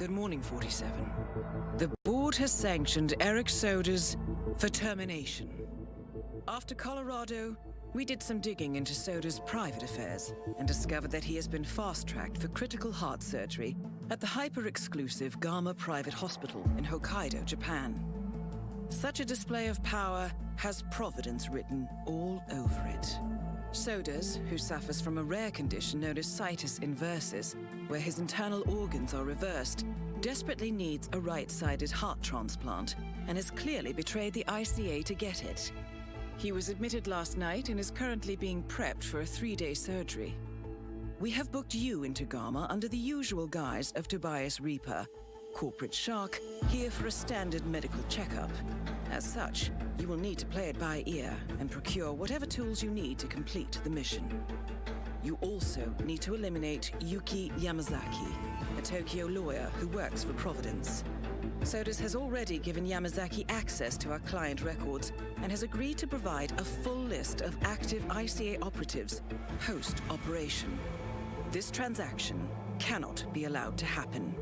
Good morning, 47. The board has sanctioned Eric Soda's for termination. After Colorado, we did some digging into Soda's private affairs and discovered that he has been fast-tracked for critical heart surgery at the hyper-exclusive Gama Private Hospital in Hokkaido, Japan. Such a display of power has Providence written all over it. Sodas, who suffers from a rare condition known as situs inversus, where his internal organs are reversed, desperately needs a right-sided heart transplant and has clearly betrayed the ICA to get it. He was admitted last night and is currently being prepped for a 3-day surgery. We have booked you into Gama under the usual guise of Tobias Reaper, corporate shark, here for a standard medical checkup. As such, you will need to play it by ear and procure whatever tools you need to complete the mission. You also need to eliminate Yuki Yamazaki, a Tokyo lawyer who works for Providence. Sodas has already given Yamazaki access to our client records and has agreed to provide a full list of active ICA operatives post-operation. This transaction cannot be allowed to happen.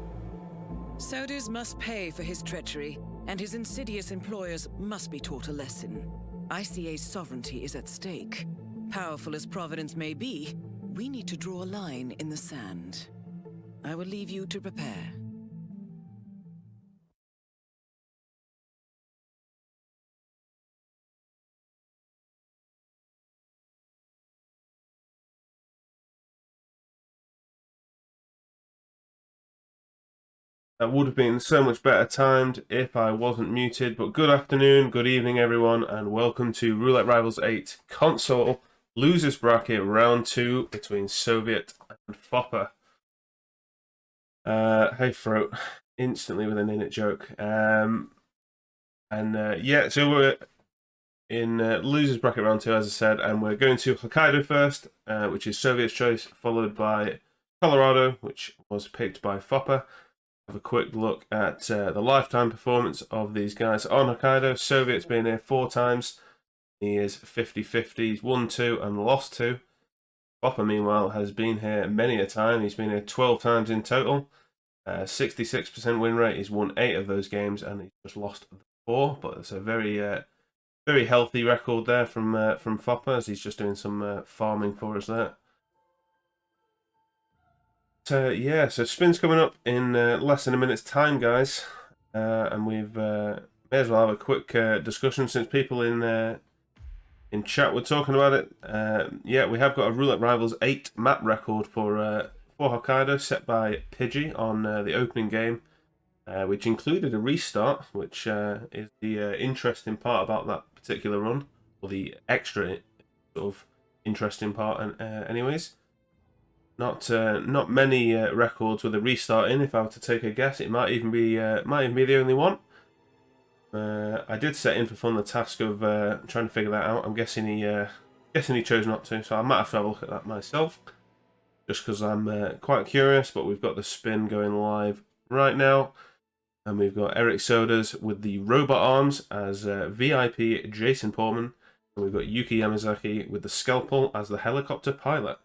Sodas must pay for his treachery, and his insidious employers must be taught a lesson. ICA's sovereignty is at stake. Powerful as Providence may be, we need to draw a line in the sand. I will leave you to prepare. That would have been so much better timed if I wasn't muted, but good afternoon, good evening everyone, and welcome to Roulette Rivals 8 Console Losers Bracket Round 2 between Soviet and Foppr. Hey Throat, instantly with an in-it joke. Yeah, so we're in Losers Bracket Round 2, as I said, and we're going to Hokkaido first, which is Soviet's choice, followed by Colorado, which was picked by Foppr. Have a quick look at the lifetime performance of these guys on Hokkaido. Soviet's been here 4 times. He is 50-50. He's won 2 and lost 2. Foppr, meanwhile, has been here many a time. He's been here 12 times in total. 66% win rate. He's won 8 of those games and he's just lost 4. But it's a very healthy record there from Foppr, as he's just doing some farming for us there. Yeah, so spin's coming up in less than a minute's time, guys, and we've may as well have a quick discussion since people in chat were talking about it. Yeah, we have got a Roulette Rivals 8 map record for Hokkaido set by Pidgey on the opening game, which included a restart, which is the interesting part about that particular run, or the extra sort of interesting part, anyways. Not many records with a restart in. If I were to take a guess, it might even be the only one. I did set in for fun the task of trying to figure that out. I'm guessing he chose not to, so I might have to have a look at that myself, just because I'm quite curious. But we've got the spin going live right now, and we've got Eric Sodas with the robot arms as VIP Jason Portman, and we've got Yuki Yamazaki with the scalpel as the helicopter pilot.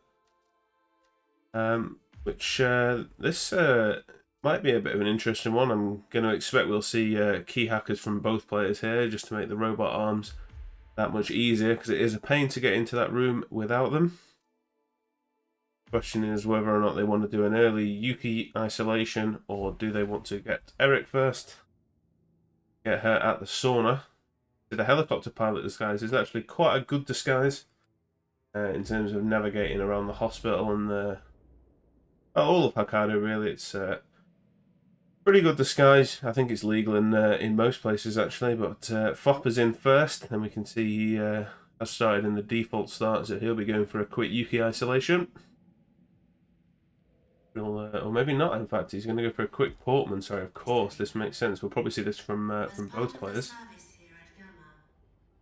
Which this might be a bit of an interesting one. I'm going to expect we'll see key hackers from both players here, just to make the robot arms that much easier, because it is a pain to get into that room without them. Question is whether or not they want to do an early Yuki isolation, or do they want to get Eric first, get her at the sauna. The helicopter pilot disguise is actually quite a good disguise in terms of navigating around the hospital and all of Hokkaido, really. It's pretty good disguise. I think it's legal in most places, actually, but Foppr's in first, and we can see he has started in the default start, so he'll be going for a quick Yuki isolation. Or maybe not, in fact. He's going to go for a quick Portman. Sorry, of course, this makes sense. We'll probably see this from both players.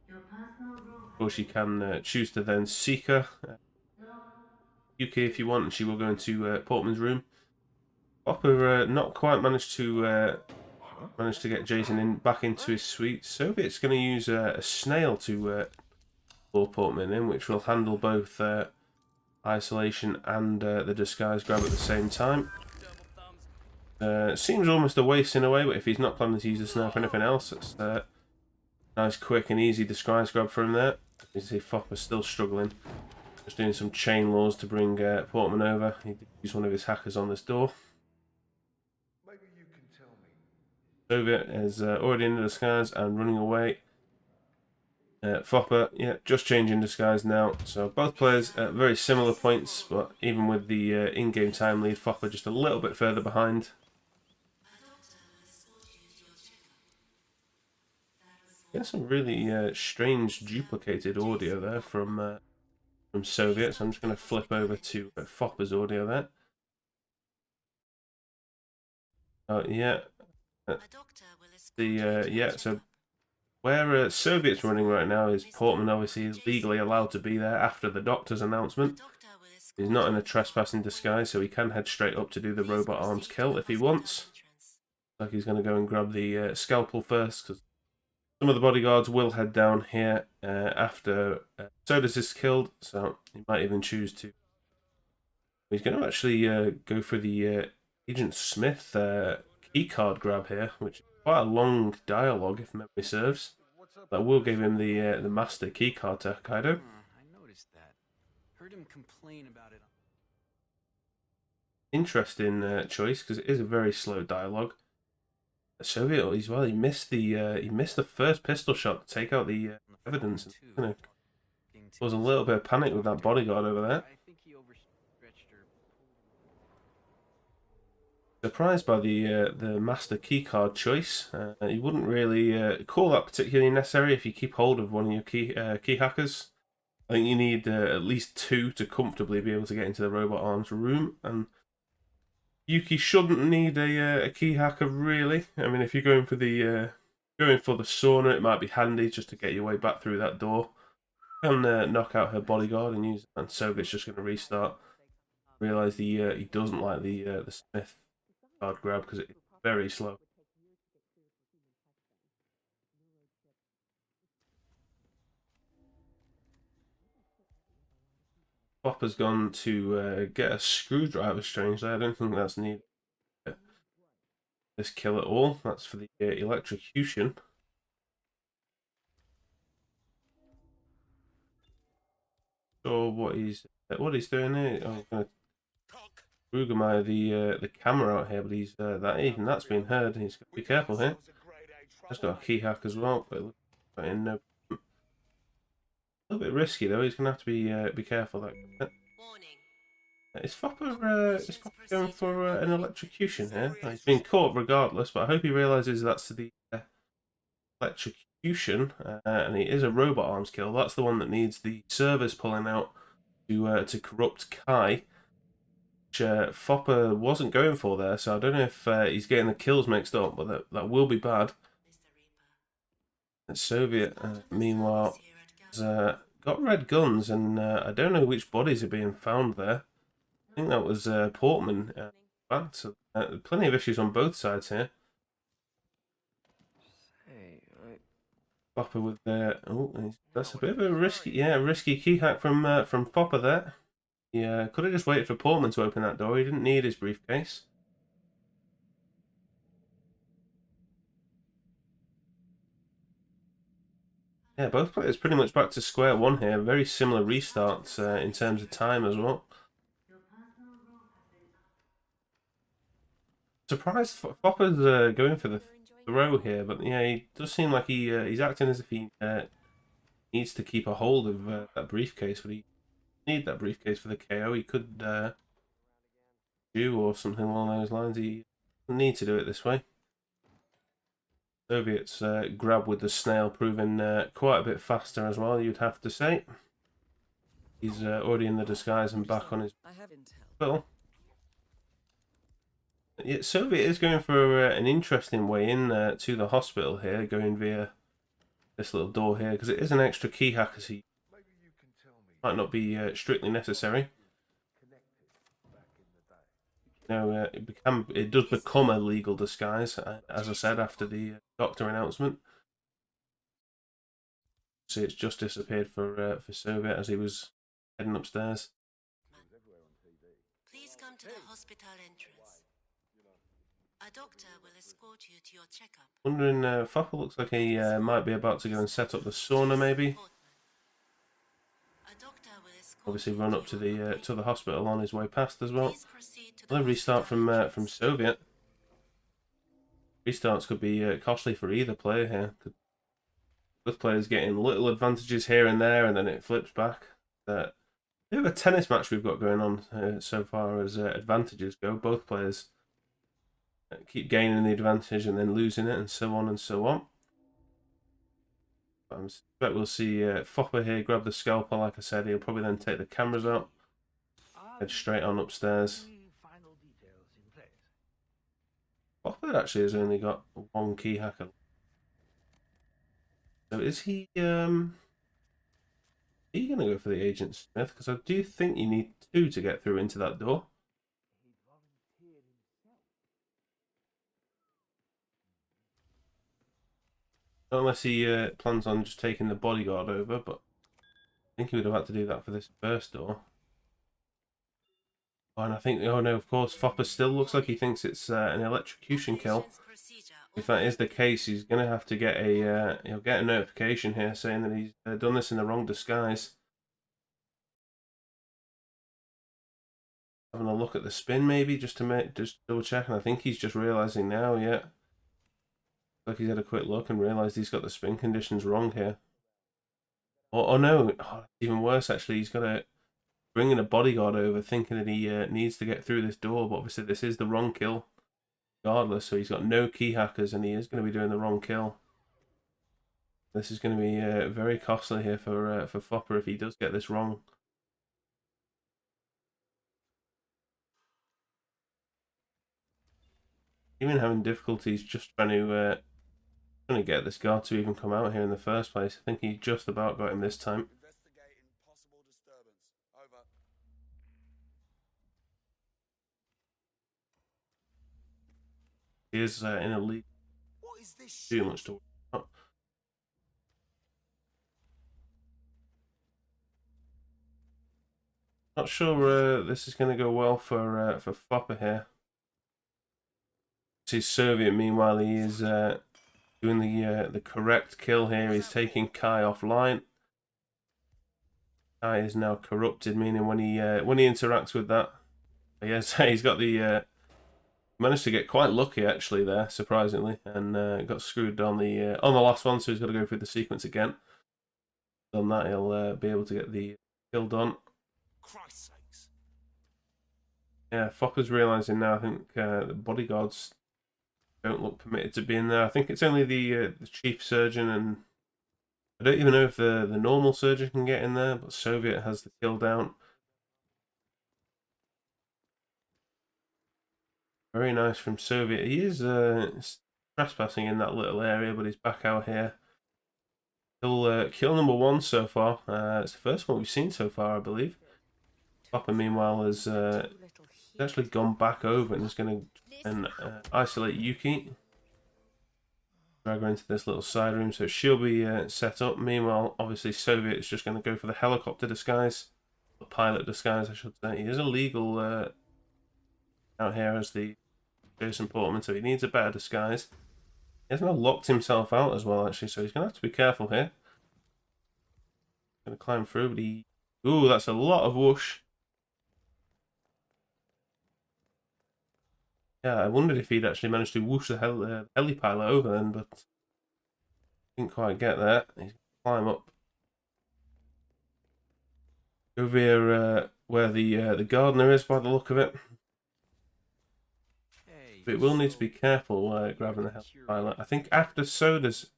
Of course, you can choose to then seek her. Yuki, if you want, and she will go into Portman's room. Foppr not quite managed to get Jason back into his suite. Soviet's going to use a snail to lure Portman in, which will handle both isolation and the disguise grab at the same time. Seems almost a waste in a way, but if he's not planning to use the sniper for anything else, it's nice, quick and easy disguise grab for him there. You see Fopper's still struggling. Just doing some chain laws to bring Portman over. He did use one of his hackers on this door. Maybe you can tell me. Soviet is already in the disguise and running away. Foppr, yeah, just changing disguise now. So both players at very similar points, but even with the in-game time lead, Foppr just a little bit further behind. Get some really strange duplicated audio there from Soviet. So I'm just going to flip over to Fopper's audio there. Oh yeah, so where Soviet's running right now is Portman obviously is legally allowed to be there after the doctor's announcement. He's not in a trespassing disguise, so he can head straight up to do the robot arms kill if he wants. Like he's going to go and grab the scalpel first, because some of the bodyguards will head down here after Sodas is killed, so he might even choose to. He's going to actually go for the Agent Smith keycard grab here, which is quite a long dialogue if memory serves. That will give him the master keycard to Hokkaido. I noticed that. Heard him complain about it. Interesting choice, because it is a very slow dialogue. Soviet as well. He missed the first pistol shot to take out the evidence. It's gonna cause a little bit of panic with that bodyguard over there. Surprised by the master keycard choice. You wouldn't really call that particularly necessary if you keep hold of one of your key hackers. I think you need at least 2 to comfortably be able to get into the robot arms room, and Yuki shouldn't need a key hacker really. I mean, if you're going for the sauna, it might be handy just to get your way back through that door and knock out her bodyguard and use. And Soviet's just going to restart. Realize he doesn't like the Smith card grab because it's very slow. Fopper's gone to get a screwdriver, strangely. I don't think that's needed. This kill at all. That's for the electrocution. So what he's doing here? Oh, he's going to Rugemeier the camera out here, but he's that's been heard. He's got to be careful here. Just got a key hack as well, but in no. A little bit risky though. He's going to have to be careful. That. Is Foppr going for an electrocution here? He's been caught regardless, but I hope he realises that's the electrocution, and it is a robot arms kill. That's the one that needs the servers pulling out to corrupt Kai, which Foppr wasn't going for there. So I don't know if he's getting the kills mixed up, but that will be bad. And Soviet, meanwhile, has got red guns, and I don't know which bodies are being found there. I think that was Portman. So plenty of issues on both sides here. Foppr with that's a bit of a risky key hack from Foppr there. He could have just waited for Portman to open that door. He didn't need his briefcase. Yeah, both players pretty much back to square one here. Very similar restarts in terms of time as well. Surprised Fopper's going for the throw here, but yeah, he does seem like he's acting as if he needs to keep a hold of that briefcase, but he need that briefcase for the KO. He could do or something along those lines. He doesn't need to do it this way. Soviet's grab with the snail proving quite a bit faster as well, you'd have to say. He's already in the disguise and back on his bill. Yeah, Soviet is going for an interesting way in to the hospital here, going via this little door here, because it is an extra key hacker, so he might not be strictly necessary. No, it does become a legal disguise, as I said, after the doctor announcement. So it's just disappeared for Soviet as he was heading upstairs. Please come to the hospital entrance. doctor will escort you to your checkup. Wondering, Foppr looks like he might be about to go and set up the sauna, maybe. A doctor will escort Obviously, you run up to the hospital on his way past as well. Please proceed to the Another restart hospital from Soviet. Restarts could be costly for either player here. Both players getting little advantages here and there, and then it flips back. A bit of a tennis match we've got going on so far as advantages go. Both players keep gaining the advantage and then losing it, and so on and so on. I suspect we'll see Foppr here grab the scalpel. Like I said, he'll probably then take the cameras out, head straight on upstairs. Foppr actually has only got one key hacker. So is he going to go for the Agent Smith? Because I do think you need 2 to get through into that door. Unless he plans on just taking the bodyguard over, but I think he would have had to do that for this first door. Oh, and I think, oh no, of course, Foppr still looks like he thinks it's an electrocution kill. If that is the case, he's going to have to get a he'll get a notification here saying that he's done this in the wrong disguise. Having a look at the spin maybe just to double check, and I think he's just realizing now, yeah. Like he's had a quick look and realized he's got the spin conditions wrong here. Oh no, even worse actually. He's got to bring in a bodyguard over, thinking that he needs to get through this door, but obviously this is the wrong kill. Regardless, so he's got no key hackers and he is going to be doing the wrong kill. This is going to be very costly here for Foppr if he does get this wrong. Even having difficulties just trying to get this guard to even come out here in the first place. I think he just about got him this time. Investigating possible disturbance. Over. He is in a league. What is this Too much to worry about. Not sure this is going to go well for Foppr here. See Soviet, meanwhile, he is doing the correct kill here. He's taking Kai offline. Kai is now corrupted, meaning when he interacts with that, yes, he's got the managed to get quite lucky actually there, surprisingly, and got screwed on the last one, so he's got to go through the sequence again. Done that, he'll be able to get the kill done. Christ's sakes. Yeah, Foppr's realizing now. I think the bodyguards don't look permitted to be in there. I think it's only the chief surgeon, and I don't even know if the normal surgeon can get in there, but Soviet has the kill down. Very nice from Soviet. He is trespassing in that little area, but he's back out here. He'll kill number 1 so far. It's the first one we've seen so far, I believe. Foppr, meanwhile, has actually gone back over and is going to isolate Yuki. Drag her into this little side room, so she'll be set up. Meanwhile, obviously, Soviet is just going to go for the helicopter disguise. The pilot disguise, I should say. He is illegal out here as the Jason Portman, so he needs a better disguise. He has now locked himself out as well, actually, so he's going to have to be careful here. Going to climb through, but he... Ooh, that's a lot of whoosh. Yeah, I wondered if he'd actually managed to whoosh the heli-pilot over then, but didn't quite get there. He's going to climb up. Over here where the gardener is, by the look of it. But we'll need to be careful grabbing the heli-pilot. I think after Soda's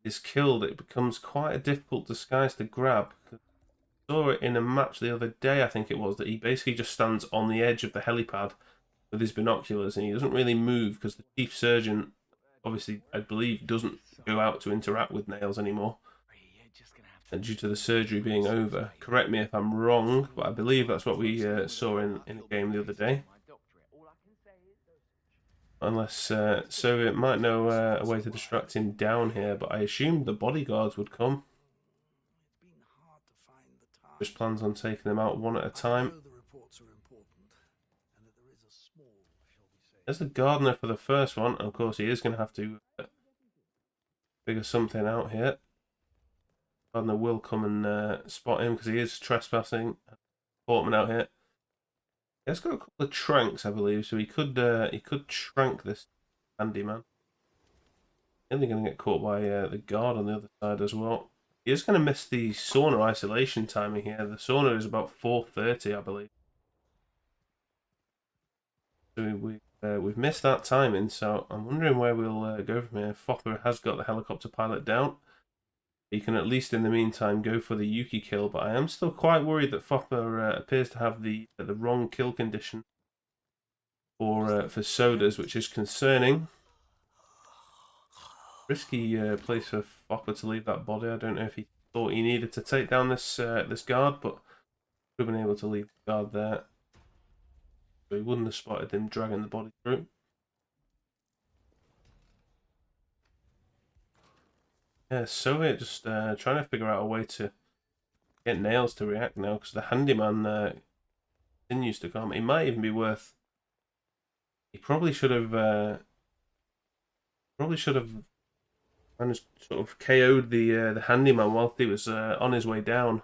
is killed, it becomes quite a difficult disguise to grab. I saw it in a match the other day, I think it was, that he basically just stands on the edge of the helipad with his binoculars, and he doesn't really move because the chief surgeon, obviously, I believe, doesn't go out to interact with Nails anymore. And due to the surgery being over, correct me if I'm wrong, but I believe that's what we saw in a game the other day. Unless Soviet might know a way to distract him down here, but I assumed the bodyguards would come. Just plans on taking them out one at a time. There's the gardener for the first one. Of course, he is going to have to figure something out here. Gardener will come and spot him because he is trespassing. Portman out here. He has got a couple of tranks, I believe, so he could trank this handyman. Nearly going to get caught by the guard on the other side as well. He is going to miss the sauna isolation timing here. The sauna is about 4:30, I believe. So we've missed that timing, so I'm wondering where we'll go from here. Foppr has got the helicopter pilot down. He can at least in the meantime go for the Yuki kill, but I am still quite worried that Foppr appears to have the wrong kill condition for Sodas, which is concerning. Risky place for Foppr to leave that body. I don't know if he thought he needed to take down this this guard, but could have been able to leave the guard there. So he wouldn't have spotted him dragging the body through. Yeah, Soviet just trying to figure out a way to get Nails to react now, because the handyman continues to come. It might even be worth. He probably should have managed sort of KO'd the handyman whilst he was on his way down.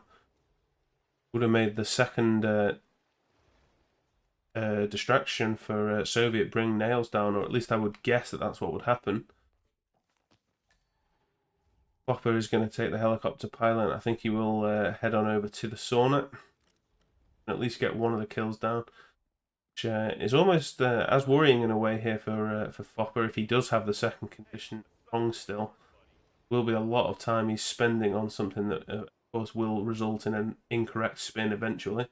Would have made the second distraction for Soviet bring Nails down, or at least I would guess that that's what would happen. Foppr is going to take the helicopter pilot. I think he will head on over to the sauna and at least get one of the kills down, which is almost as worrying in a way here for Foppr. If he does have the second condition wrong still, will be a lot of time he's spending on something that, of course, will result in an incorrect spin eventually.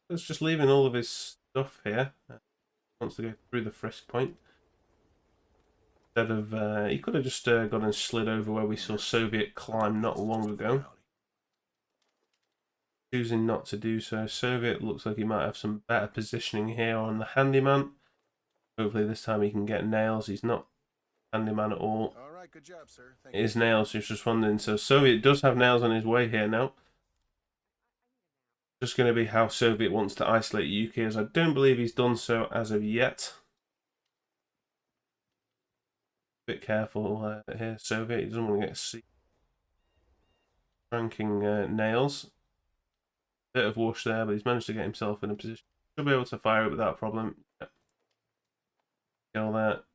It's just leaving all of his stuff here. Wants to go through the frisk point. Instead of, he could have just gone and slid over where we saw Soviet climb not long ago. Choosing not to do so. Soviet looks like he might have some better positioning here on the handyman. Hopefully this time he can get Nails. He's not handyman at all. All right, good job, sir. Thank It is Nails who's responding. So Soviet does have Nails on his way here now. Just going to be how Soviet wants to isolate Yuki, as I don't believe he's done so as of yet. Bit careful here, Soviet. He doesn't want to get C. Ranking Nails. Bit of wash there, but he's managed to get himself in a position. Should be able to fire it without problem. Yep. Kill that.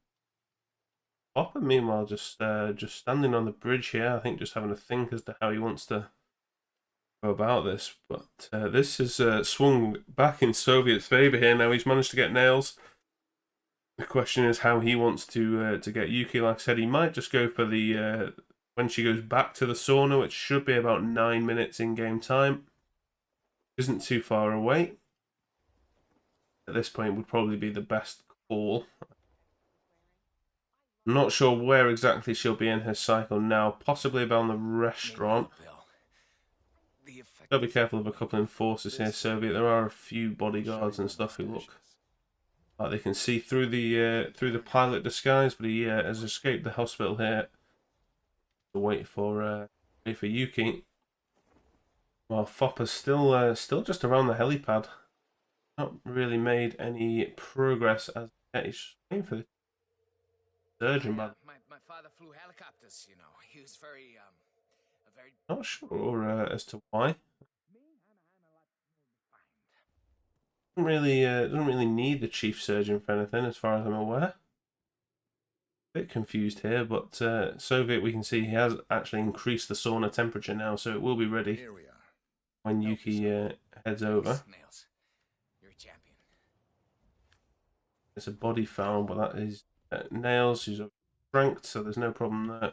Foppr, meanwhile, just standing on the bridge here. I think just having a think as to how he wants to go about this. But this has swung back in Soviet's favour here. Now he's managed to get Nails. The question is how he wants to get Yuki. Like I said, he might just go for the when she goes back to the sauna, which should be about 9 minutes in game time. Isn't too far away. At this point, would probably be the best call. I'm not sure where exactly she'll be in her cycle now. Possibly about the restaurant. Gotta be careful of a couple of enforcers here, Soviet. There are a few bodyguards and stuff who look like they can see through the pilot disguise, but he has escaped the hospital here to wait for Yuki. Well, Fopper's still just around the helipad. Not really made any progress as yet. He's waiting for the surgeon, but my father flew helicopters. You know, he was very not sure as to why. Doesn't really need the chief surgeon for anything, as far as I'm aware. Bit confused here, but Soviet, we can see he has actually increased the sauna temperature now, so it will be ready when Yuki heads over. Nails. You're a champion. It's a body foul, but that is Nails, who's ranked, so there's no problem there.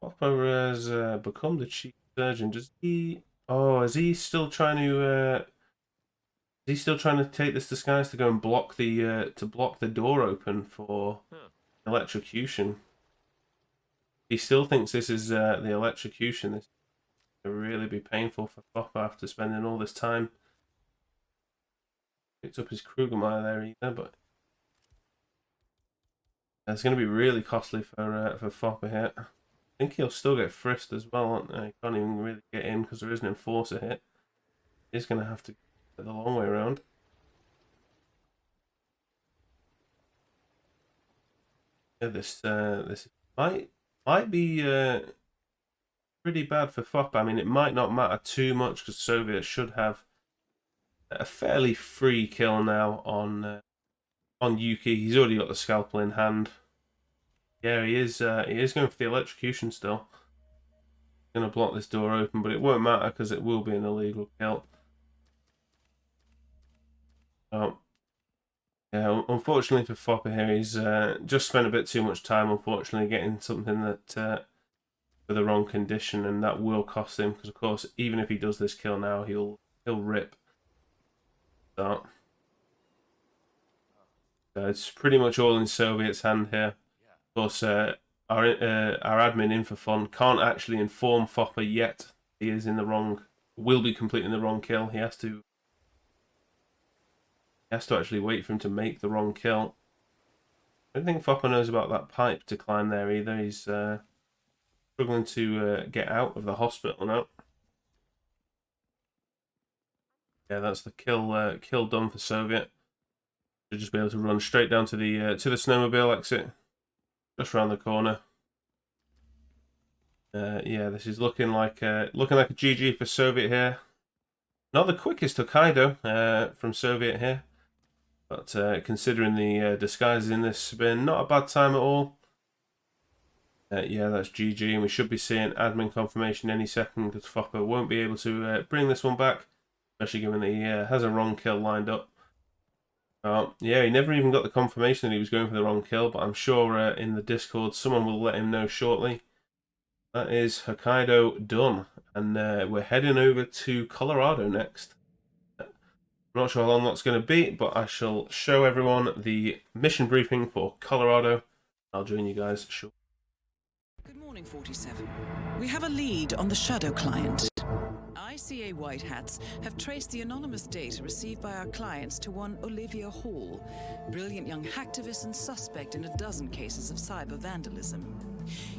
Foppr has become the chief surgeon. Does he? Oh, is he still trying to? Is he still trying to take this disguise to go and block the door open for electrocution? He still thinks this is the electrocution. This will really be painful for Foppr after spending all this time. Picked up his Krugermeyer there either, but it's going to be really costly for Foppr here. think he'll still get frisked as well. He can't even really get in because there is an enforcer hit. He's going to have to go the long way around. Yeah, this might be pretty bad for Foppr. I mean, it might not matter too much because Soviet should have a fairly free kill now on Yuki. He's already got the scalpel in hand. Yeah, he is going for the electrocution still. Going to block this door open, but it won't matter because it will be an illegal kill. Oh, yeah, unfortunately for Foppr here, he's just spent a bit too much time, unfortunately, getting something that for the wrong condition, and that will cost him because, of course, even if he does this kill now, he'll rip. So it's pretty much all in Soviet's hand here. Of course, our admin Infofon can't actually inform Foppr yet. He is in the wrong. Will be completing the wrong kill. He has to actually wait for him to make the wrong kill. I don't think Foppr knows about that pipe to climb there either. He's struggling to get out of the hospital now. Yeah, that's the kill done for Soviet. Should just be able to run straight down to the snowmobile exit, just around the corner. Yeah, this is looking like a GG for Soviet here. Not the quickest Hokkaido from Soviet here, but considering the disguises in this spin, not a bad time at all. Yeah, that's GG, and we should be seeing admin confirmation any second because Foppr won't be able to bring this one back, especially given that he has a wrong kill lined up. Yeah, he never even got the confirmation that he was going for the wrong kill, but I'm sure in the Discord someone will let him know shortly. That is Hokkaido done, and we're heading over to Colorado next. I'm not sure how long that's going to be, but I shall show everyone the mission briefing for Colorado. I'll join you guys shortly. Good morning, 47. We have a lead on the Shadow client. ICA White Hats have traced the anonymous data received by our clients to one Olivia Hall, brilliant young hacktivist and suspect in a dozen cases of cyber vandalism.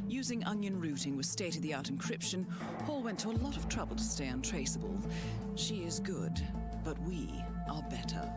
Using onion routing with state-of-the-art encryption, Hall went to a lot of trouble to stay untraceable. She is good, but we are better.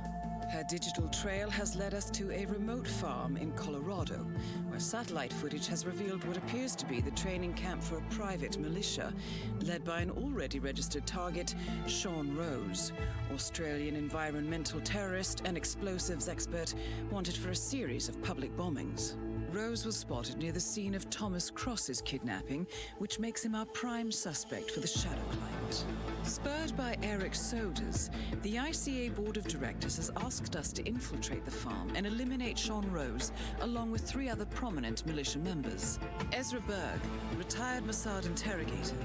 Her digital trail has led us to a remote farm in Colorado, where satellite footage has revealed what appears to be the training camp for a private militia, led by an already registered target, Sean Rose, Australian environmental terrorist and explosives expert wanted for a series of public bombings. Rose was spotted near the scene of Thomas Cross's kidnapping, which makes him our prime suspect for the Shadow client. Spurred by Eric Soders, the ICA Board of Directors has asked us to infiltrate the farm and eliminate Sean Rose, along with 3 other prominent militia members. Ezra Berg, retired Mossad interrogator,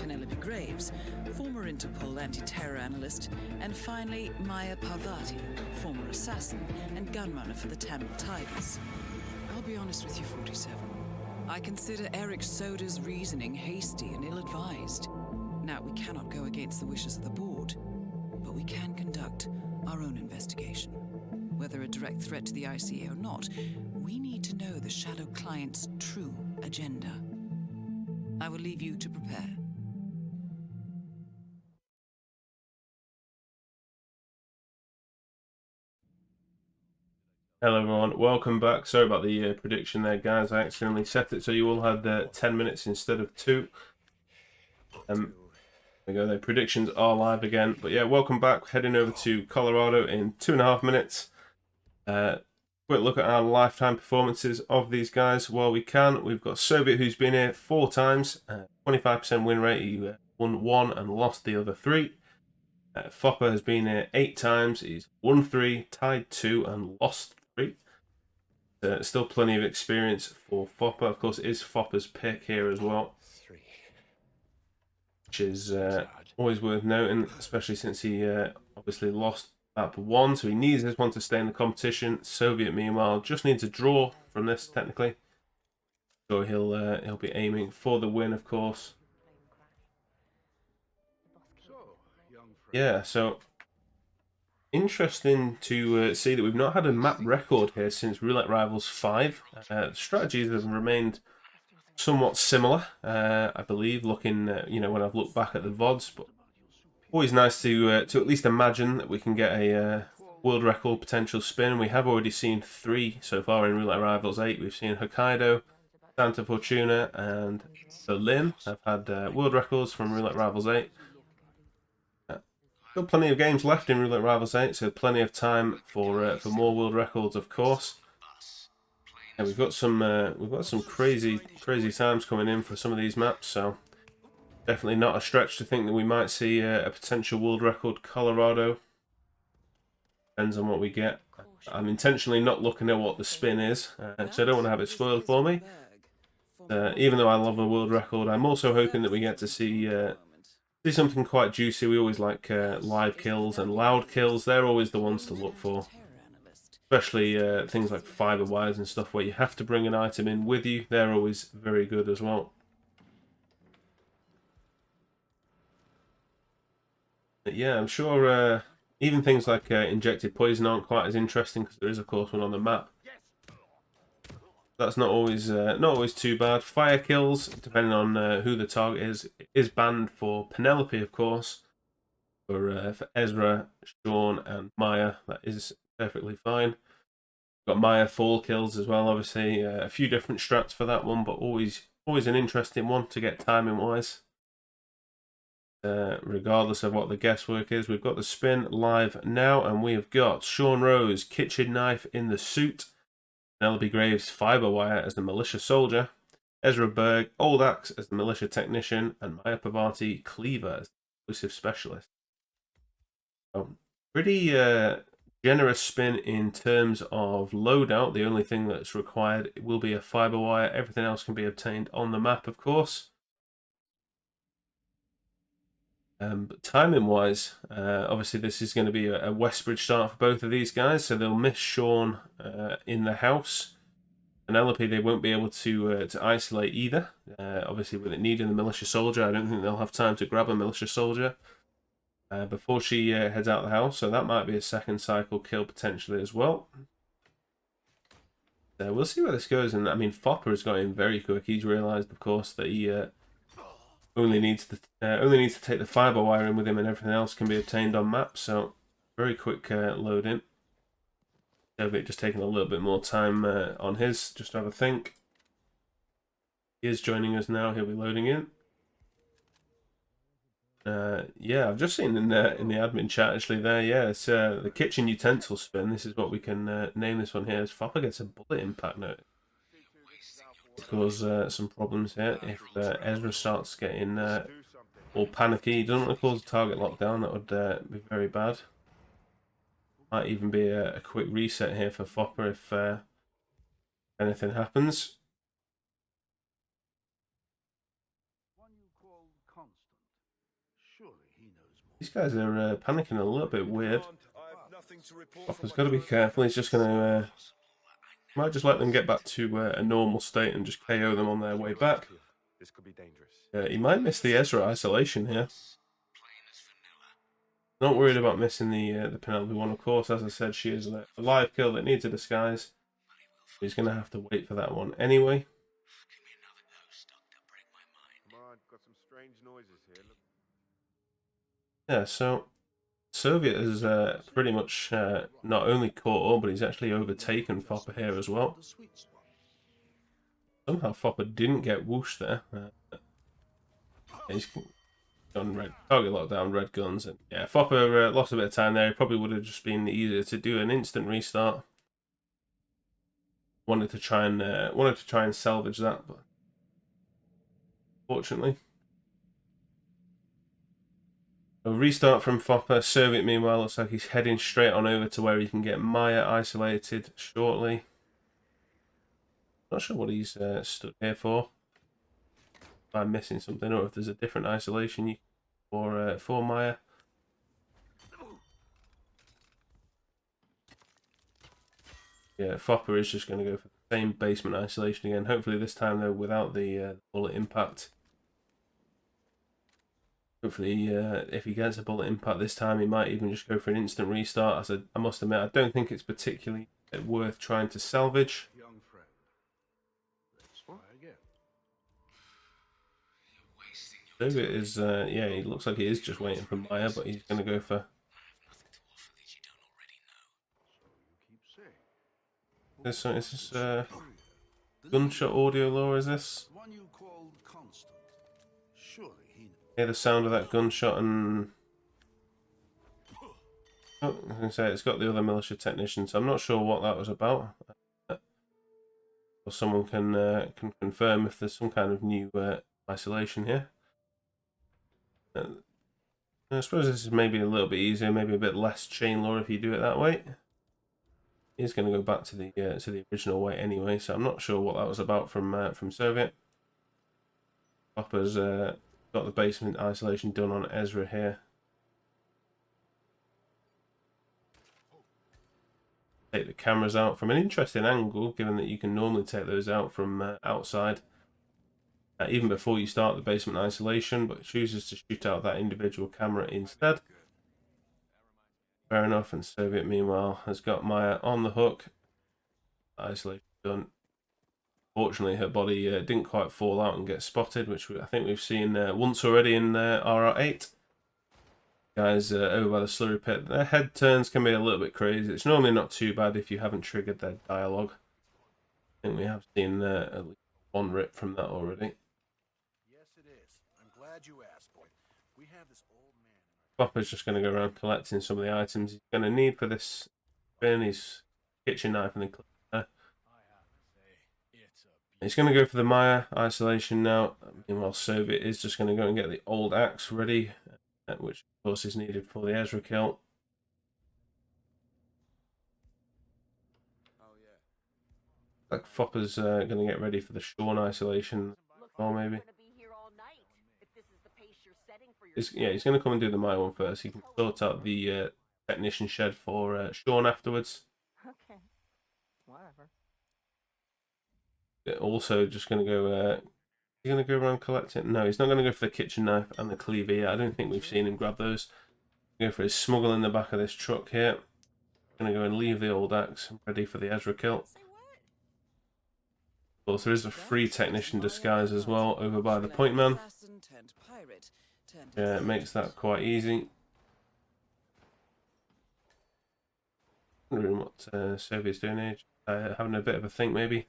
Penelope Graves, former Interpol anti-terror analyst, and finally Maya Parvati, former assassin and gunrunner for the Tamil Tigers. I'll be honest with you, 47. I consider Eric Soda's reasoning hasty and ill-advised. Now, we cannot go against the wishes of the board, but we can conduct our own investigation. Whether a direct threat to the ICA or not, we need to know the Shadow client's true agenda. I will leave you to prepare. Hello everyone, welcome back. Sorry about the prediction there, guys. I accidentally set it so you all had 10 minutes instead of 2. There we go, the predictions are live again. But yeah, welcome back. Heading over to Colorado in 2.5 minutes. Quick look at our lifetime performances of these guys while we can. We've got Soviet, who's been here 4 times, 25% win rate. He won 1 and lost the other 3. Foppr has been here 8 times. He's won 3, tied 2, and lost 3. Still plenty of experience for Foppr. Of course, it is Fopper's pick here as well, which is always worth noting, especially since he obviously lost map 1, so he needs this one to stay in the competition. Soviet, meanwhile, just needs a draw from this technically, so he'll be aiming for the win, of course. Yeah, so interesting to see that we've not had a map record here since Roulette Rivals 5. Strategies have remained somewhat similar, I believe, looking, you know, when I've looked back at the VODs, but always nice to at least imagine that we can get a world record potential spin. We have already seen 3 so far in Roulette Rivals 8. We've seen Hokkaido, Santa Fortuna, and Berlin. I've had world records from Roulette Rivals 8. Still plenty of games left in Roulette Rivals 8, so plenty of time for more world records, of course. And we've got some crazy times coming in for some of these maps, so definitely not a stretch to think that we might see a potential world record Colorado. Depends on what we get. I'm intentionally not looking at what the spin is, so I don't want to have it spoiled for me. Even though I love a world record, I'm also hoping that we get to see something quite juicy. We always like live kills and loud kills. They're always the ones to look for. Especially things like fiber wires and stuff where you have to bring an item in with you. They're always very good as well. But yeah, I'm sure even things like injected poison aren't quite as interesting because there is, of course, one on the map. That's not always too bad. Fire kills, depending on who the target is banned for Penelope, of course. For Ezra, Sean, and Maya, that is perfectly fine. Got Maya fall kills as well, obviously. A few different strats for that one, but always an interesting one to get timing wise. Regardless of what the guesswork is, we've got the spin live now, and we have got Sean Rose, kitchen knife in the suit, Penelope Graves, fiber wire as the militia soldier, Ezra Berg, old axe as the militia technician, and Maya Pavati, cleaver as the explosive specialist. So, pretty generous spin in terms of loadout. The only thing that's required will be a fiber wire. Everything else can be obtained on the map, of course. But timing wise, obviously this is going to be a Westbridge start for both of these guys, so they'll miss Sean in the house. Penelope, they won't be able to isolate either. Obviously, with it needing the militia soldier, I don't think they'll have time to grab a militia soldier before she heads out the house, so that might be a second cycle kill potentially as well. We'll see where this goes, and I mean, Foppr has got in very quick. He's realised, of course, that he only needs to take the fiber wire in with him, and everything else can be obtained on map. So very quick load in. Soviet just taking a little bit more time on his, just to have a think. He is joining us now. He'll be loading in. Yeah, I've just seen in the admin chat actually there. Yeah, it's the kitchen utensil spin. This is what we can name this one here. As Foppr gets a bullet impact note. Could cause some problems here if Ezra starts getting all panicky. He doesn't want to cause a target lockdown. That would be very bad. Might even be a quick reset here for Foppr if anything happens. These guys are panicking a little bit weird. Fopper's got to be careful. He's just going to might just let them get back to a normal state and just KO them on their way back. This could be dangerous. He might miss the Ezra isolation here. Not worried about missing the Penelope one, of course. As I said, she is a live kill that needs a disguise. He's going to have to wait for that one anyway. Come on, got some strange noises here. Look. Yeah, so Soviet has pretty much not only caught up, but he's actually overtaken Foppr here as well. Somehow Foppr didn't get whoosh there. He's done red target lockdown, red guns, and yeah, Foppr lost a bit of time there. It probably would have just been easier to do an instant restart. Wanted to try and salvage that, but unfortunately. A restart from Foppr. Soviet, meanwhile, looks like he's heading straight on over to where he can get Maya isolated shortly. Not sure what he's stood here for. If I'm missing something, or if there's a different isolation for Maya. Yeah, Foppr is just going to go for the same basement isolation again. Hopefully this time, though, without the bullet impact. Hopefully, if he gets a bullet impact this time, he might even just go for an instant restart. As I must admit, I don't think it's particularly worth trying to salvage. Young friend. Let's try again. Soviet is, yeah, he looks like he is just waiting for Maya, but he's going to go for... Is this gunshot audio lore, is this? One you called Constant. Surely he... Hear the sound of that gunshot and... Oh, I was going to say, it's got the other militia technician, so I'm not sure what that was about. Or someone can confirm if there's some kind of new isolation here. I suppose this is maybe a little bit easier, maybe a bit less chain lore if you do it that way. He's going to go back to the original way anyway, so I'm not sure what that was about from Soviet. Foppr's got the basement isolation done on Ezra here. Take the cameras out from an interesting angle, given that you can normally take those out from outside, even before you start the basement isolation, but chooses to shoot out that individual camera instead. Fair enough, and Soviet meanwhile has got Maya on the hook. Isolation done. Fortunately, her body didn't quite fall out and get spotted, which I think we've seen once already in RR8. Guys over by the slurry pit, their head turns can be a little bit crazy. It's normally not too bad if you haven't triggered their dialogue. I think we have seen at least one rip from that already. Yes, it is. I'm glad you asked, boy. We have this old man... Foppr's just going to go around collecting some of the items he's going to need for this bin. His kitchen knife and the clip there. He's going to go for the Maya isolation now. Meanwhile, Soviet is just going to go and get the old axe ready, which of course is needed for the Ezra kill. Like Fopper's going to get ready for the Sean isolation, or maybe. Yeah, he's going to come and do the Maya one first. He can sort out the technician shed for Sean afterwards. Okay, whatever. Also, just going to go. He's going to go around collecting. No, he's not going to go for the kitchen knife and the cleaver yet. I don't think we've seen him grab those. Go for his smuggle in the back of this truck here. Going to go and leave the old axe ready for the Ezra kill. Of course, there is a free technician disguise as well over by the point man. Yeah, it makes that quite easy. Wondering what Soviet's doing here. Having a bit of a think maybe.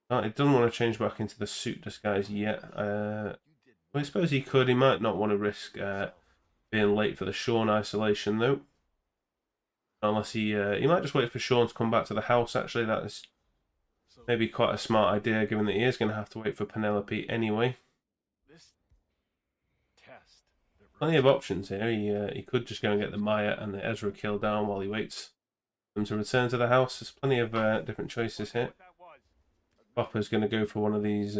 He doesn't want to change back into the suit disguise yet. Well, I suppose he could. He might not want to risk being late for the Sean isolation though. Unless he might just wait for Sean to come back to the house. Actually, that is maybe quite a smart idea, given that he is going to have to wait for Penelope anyway. Plenty of options here. He could just go and get the Maya and the Ezra kill down while he waits for them to return to the house. There's plenty of different choices here. Fopper's going to go for one of these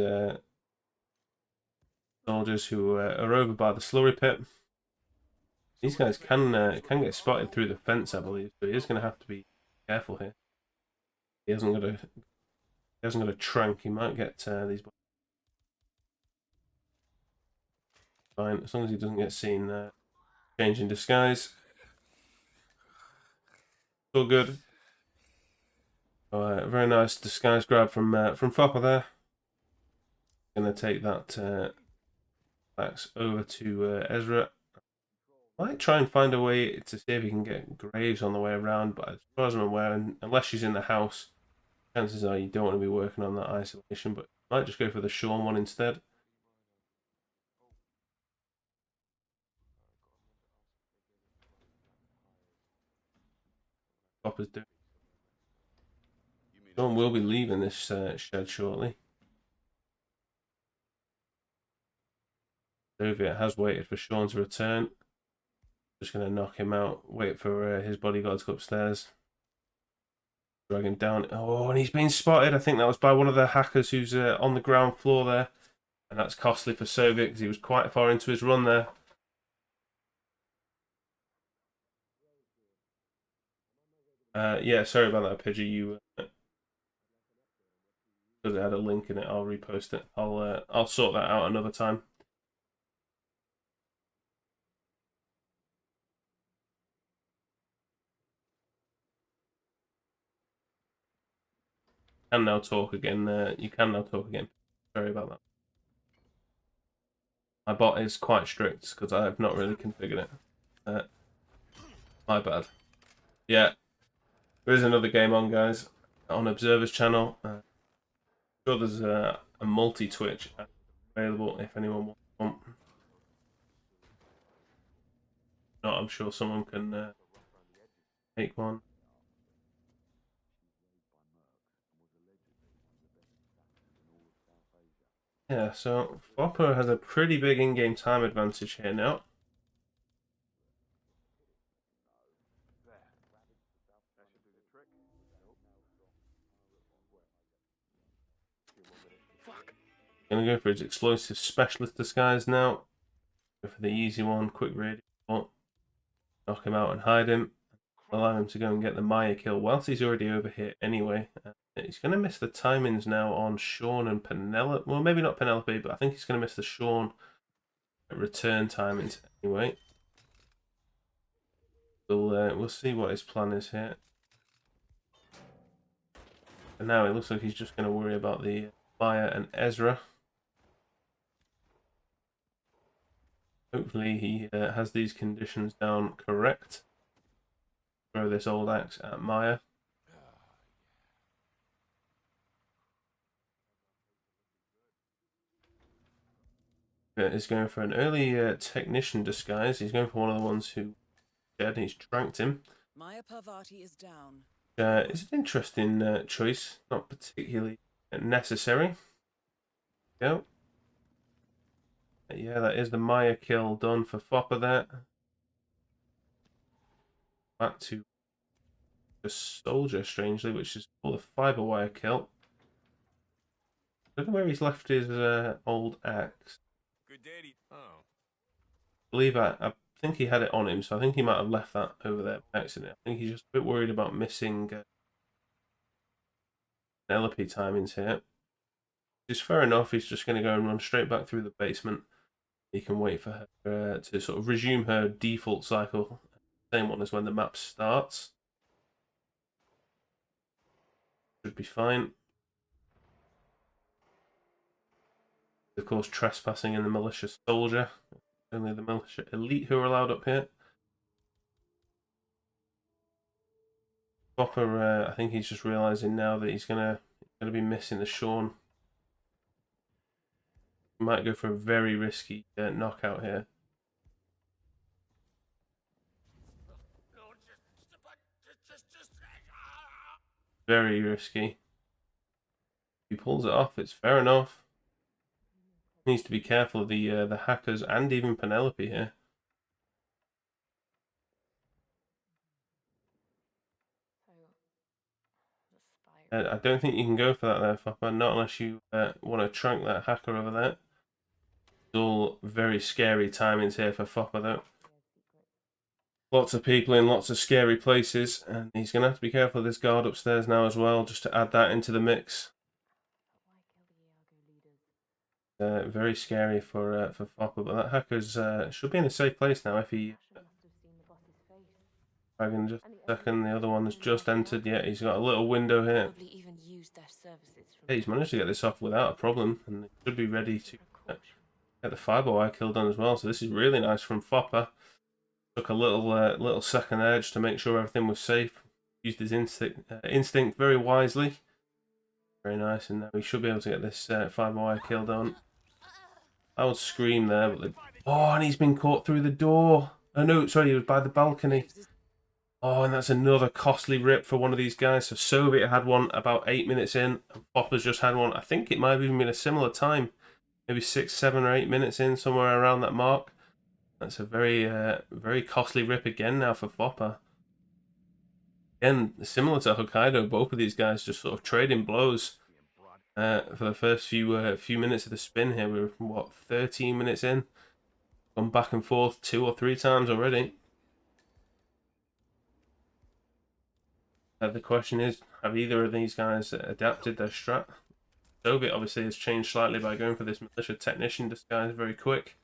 soldiers who are over by the slurry pit. These guys can get spotted through the fence, I believe, so he is going to have to be careful here. He hasn't got a trank. He might get these. Fine, as long as he doesn't get seen changing disguise. All good. Alright, very nice disguise grab from Foppr there. Gonna take that axe over to Ezra. Might try and find a way to see if he can get Graves on the way around, but as far as I'm aware, unless she's in the house, chances are you don't want to be working on that isolation, but might just go for the Sean one instead. Fopper's doing. Sean will be leaving this shed shortly. Soviet has waited for Sean to return. Just going to knock him out. Wait for his bodyguards to go upstairs. Drag him down. Oh, and he's been spotted. I think that was by one of the hackers who's on the ground floor there. And that's costly for Soviet because he was quite far into his run there. Yeah, sorry about that, Pidgey. You because it had a link in it, I'll repost it. I'll sort that out another time. Can now talk again. You can now talk again. Sorry about that. My bot is quite strict because I have not really configured it. My bad. Yeah, there is another game on, guys, on Observer's channel. Sure, there's a multi-Twitch available if anyone wants one. Not, I'm sure someone can make one. Yeah, so Foppr has a pretty big in-game time advantage here now. Gonna go for his explosive specialist disguise now. Go for the easy one, quick radio, knock him out and hide him. Allow him to go and get the Maya kill whilst he's already over here anyway. He's going to miss the timings now on Sean and Penelope. Well, maybe not Penelope, but I think he's going to miss the Sean return timings anyway. We'll see what his plan is here. And now it looks like he's just going to worry about the Maya and Ezra. Hopefully he has these conditions down correct. Throw this old axe at Maya. Is going for an early technician disguise. He's going for one of the ones who dead and he's tranked him. Maya Parvati is down. It's an interesting choice, not particularly necessary. Go. Yeah, that is the Maya kill done for Foppr there. Back to the soldier, strangely, which is called a fiber wire kill. I don't know where he's left his old axe. Good daddy. Oh. I think he had it on him, so I think he might have left that over there by accident. I think he's just a bit worried about missing Penelope timings here. It's fair enough. He's just going to go and run straight back through the basement. He can wait for her to sort of resume her default cycle. Same one as when the map starts. Should be fine. Of course, trespassing in the malicious soldier. Only the militia elite who are allowed up here. Foppr, I think he's just realizing now that he's gonna be missing the Sean. He might go for a very risky knockout here. Very risky. He pulls it off. It's fair enough. Needs to be careful of the hackers and even Penelope here. I don't think you can go for that there, Foppr, not unless you want to trunk that hacker over there. It's all very scary timings here for Foppr, though. Lots of people in lots of scary places, and he's going to have to be careful of this guard upstairs now as well, just to add that into the mix. Very scary for Foppr, but that hacker's should be in a safe place now if he... Dragon, just a second, the other one has just entered. Yeah, he's got a little window here. Yeah, he's managed to get this off without a problem, and he should be ready to get the fiber wire kill done as well. So this is really nice from Foppr. Took a little second edge to make sure everything was safe. Used his instinct very wisely. Very nice, and now we should be able to get this fiber wire kill done. I would scream there, but oh, and he's been caught through the door. Oh no, sorry, he was by the balcony. Oh, and that's another costly rip for one of these guys. So Soviet had one about 8 minutes in, and Foppr's just had one. I think it might have even been a similar time, maybe 6, 7, or 8 minutes in, somewhere around that mark. That's a very costly rip again now for Foppr. Again, similar to Hokkaido, both of these guys just sort of trading blows for the first few minutes of the spin here. We're, what, 13 minutes in? Gone back and forth 2 or 3 times already. The question is, have either of these guys adapted their strat? Soviet obviously has changed slightly by going for this militia technician disguise very quick.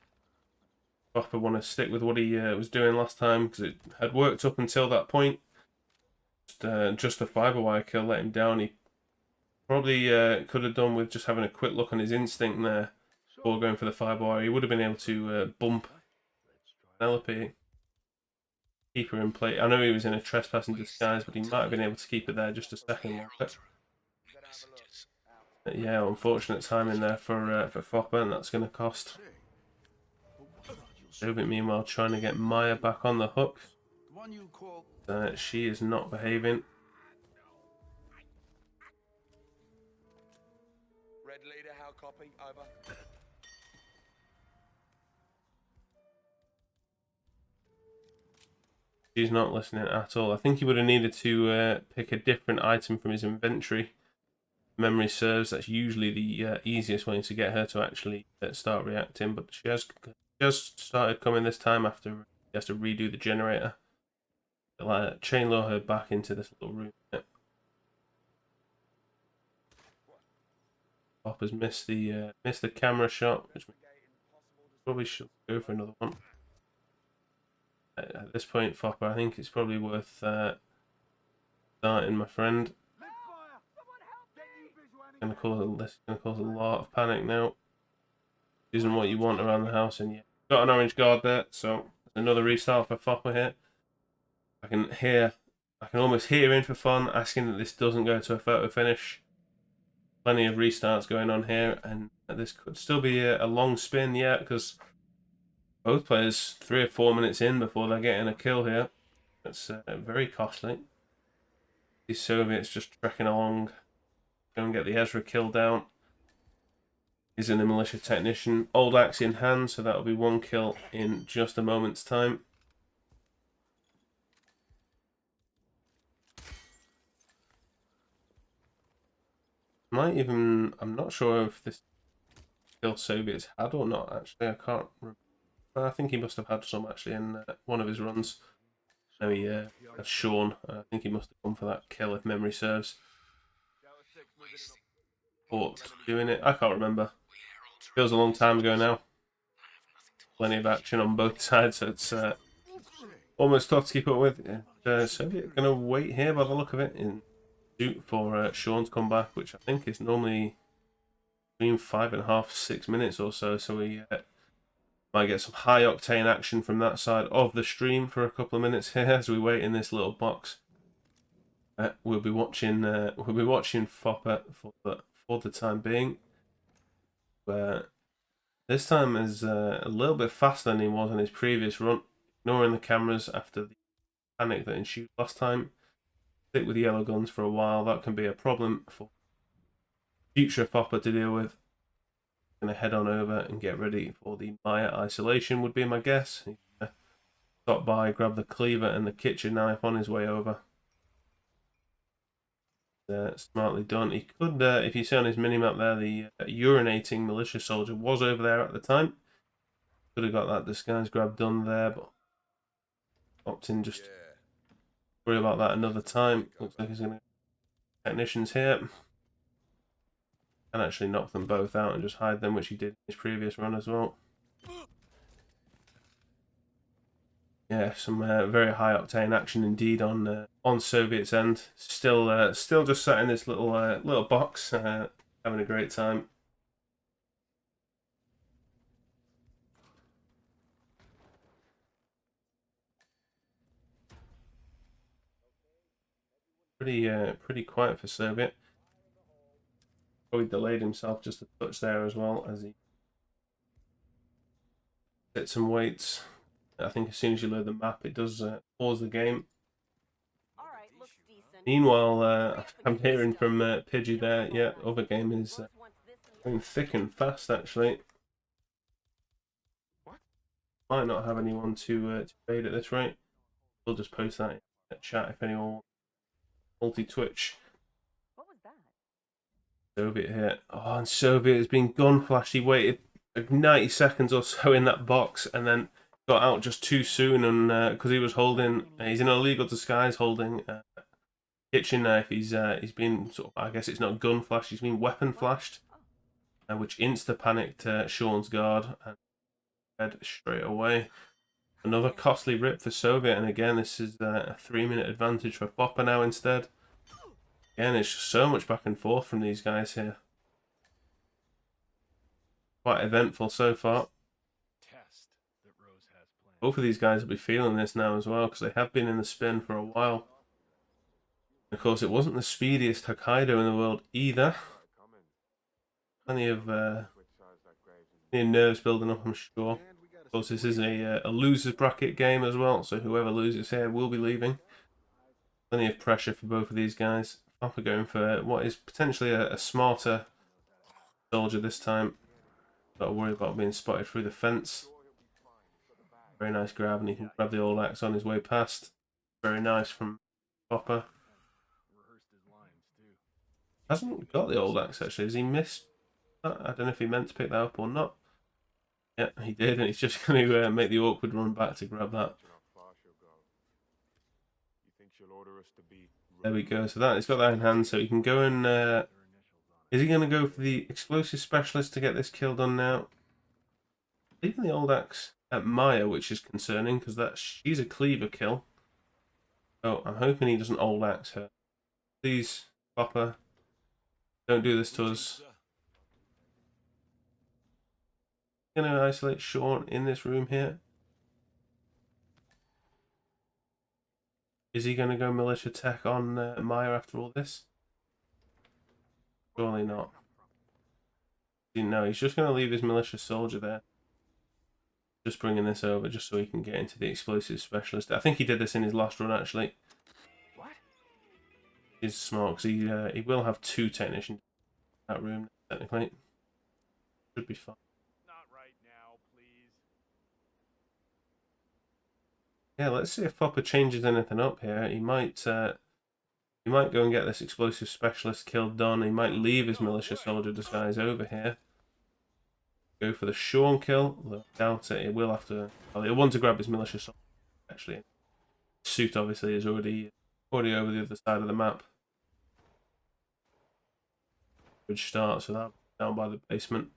Foppr want to stick with what he was doing last time because it had worked up until that point. Just the fiber wire kill let him down. He probably could have done with just having a quick look on his instinct there. before going for the fireball. He would have been able to bump Penelope, keep her in play. I know he was in a trespass in disguise, but he might have been able to keep it there just a second longer. But yeah, unfortunate timing there for Foppr, and that's going to cost. Soviet meanwhile trying to get Maya back on the hook. She is not behaving. Red leader, how copy? Over. She's not listening at all. I think he would have needed to pick a different item from his inventory. Memory serves, that's usually the easiest way to get her to actually start reacting, but she has just started coming this time after he has to redo the generator. Like, chain law her back into this little room. Foppr's missed the camera shot, which probably should go for another one. At this point, Foppr, I think it's probably worth starting, my friend. This is gonna cause a lot of panic now. Isn't what you want around the house, and yeah, got an orange guard there, so another restart for Foppr here. I can almost hear in for fun asking that this doesn't go to a photo finish. Plenty of restarts going on here, and this could still be a long spin yet, because both players 3 or 4 minutes in before they're getting a kill here. That's very costly. These Soviets just trekking along. Go and get the Ezra kill down. He's in the militia technician. Old axe in hand, so that'll be 1 kill in just a moment's time. I'm not sure if this kill Soviets had or not, actually. I can't remember. I think he must have had some, actually, in one of his runs. No, that's Sean. I think he must have come for that kill, if memory serves. Or doing it, I can't remember. Feels a long time ago now. Plenty of action on both sides, so it's almost tough to keep up with. Soviet going to wait here by the look of it in suit for Sean to come back, which I think is normally between 5.5 to 6 minutes or so. So we might get some high octane action from that side of the stream for a couple of minutes here as we wait in this little box. We'll be watching Foppr for the time being. Where this time is a little bit faster than he was in his previous run, ignoring the cameras after the panic that ensued last time. Stick with yellow guns for a while. That can be a problem for future Foppr to deal with. Going to head on over and get ready for the Maya isolation would be my guess. He's going to stop by, grab the cleaver and the kitchen knife on his way over. Smartly done. He could, if you see on his minimap there, the urinating militia soldier was over there at the time. Could have got that disguise grab done there, but opted in just worry about that another time. Looks like he's going to technicians here. And actually knock them both out and just hide them, which he did in his previous run as well. Yeah, some very high octane action indeed on Soviet's end. Still just sat in this little box, having a great time. Pretty quiet for Soviet. Probably delayed himself just a touch there as well as he hit some weights. I think as soon as you load the map, it does pause the game. Meanwhile, I'm hearing from Pidgey there. Yeah, other game is going thick and fast actually. Might not have anyone to raid at this rate. We'll just post that in the chat if anyone wants multi-Twitch. What was that? Soviet here. Oh, and Soviet has been gun flashed. He waited 90 seconds or so in that box and then got out just too soon, and because he was holding, he's in an illegal disguise holding kitchen knife. He's been sort of, I guess it's not gun flashed, he's been weapon flashed, which insta panicked Sean's guard and dead straight away. Another costly rip for Soviet, and again this is a 3-minute advantage for Foppr now instead. Again, it's just so much back and forth from these guys here. quite eventful so far. Both of these guys will be feeling this now as well, because they have been in the spin for a while. Of course, it wasn't the speediest Hokkaido in the world either. Plenty of nerves building up, I'm sure. Of course, this is a loser's bracket game as well, so whoever loses here will be leaving. Plenty of pressure for both of these guys. Foppr going for what is potentially a smarter soldier this time. Got to worry about being spotted through the fence. Very nice grab, and he can grab the old axe on his way past. Very nice from Foppr. Hasn't got the old axe actually. Has he missed that? I don't know if he meant to pick that up or not. Yeah, he did, and he's just going to make the awkward run back to grab that. There we go. So that he's got that in hand, so he can go and. Is he going to go for the explosive specialist to get this kill done now? Leaving the old axe at Maya, which is concerning because she's a cleaver kill. Oh, I'm hoping he doesn't old axe her. Please, Foppr, don't do this to us. Going to isolate Sean in this room here. Is he going to go militia tech on Maya after all this? Surely not. No, he's just going to leave his militia soldier there. Just bringing this over just so he can get into the explosive specialist. I think he did this in his last run actually. What? He's smart because he will have 2 technicians in that room technically. Should be fine. Not right now, please. Yeah, let's see if Foppr changes anything up here. He might go and get this explosive specialist kill done. He might leave his militia soldier disguise over here. Go for the Sean kill. I doubt it. He will have to. Well, he'll want to grab his militia soldier. Actually, suit obviously is already over the other side of the map. Good start. So that down by the basement.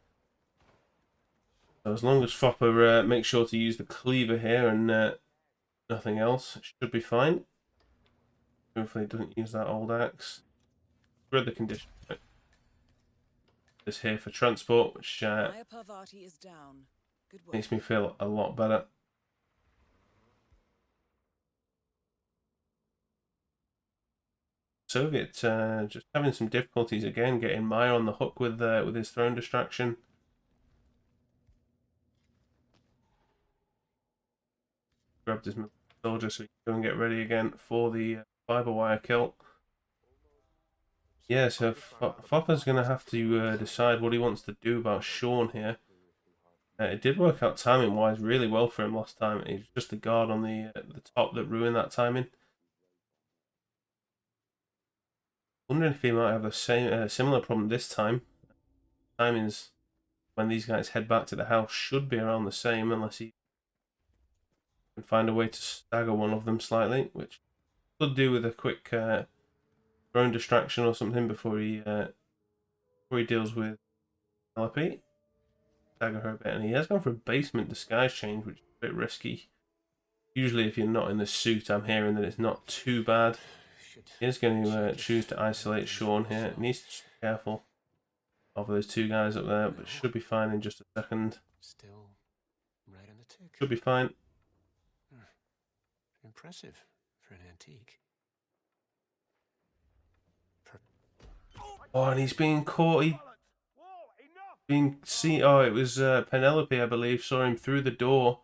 So as long as Foppr makes sure to use the cleaver here and nothing else, it should be fine. Hopefully, he doesn't use that old axe. Read the condition. This here for transport, which is down. Good work. makes me feel a lot better. Soviet just having some difficulties again, getting Maya on the hook with his throne distraction. Grabbed his soldier so he can go and get ready again for the fiber wire kill. Yeah, so Foppr's going to have to decide what he wants to do about Sean here. It did work out timing-wise really well for him last time. It was just the guard on the top that ruined that timing. Wondering if he might have the same similar problem this time. Timings when these guys head back to the house should be around the same unless he can find a way to stagger one of them slightly, which could do with a quick drone distraction or something before he deals with LP. Stagger her a bit, and he has gone for a basement disguise change, which is a bit risky. Usually, if you're not in the suit, I'm hearing that it's not too bad. He is going to choose to isolate Sean here. He needs to be careful of those 2 guys up there, but should be fine in just a second. Still right on the tick. Should be fine. Impressive for an antique. Oh, and he's being caught. Oh, it was Penelope, I believe, saw him through the door.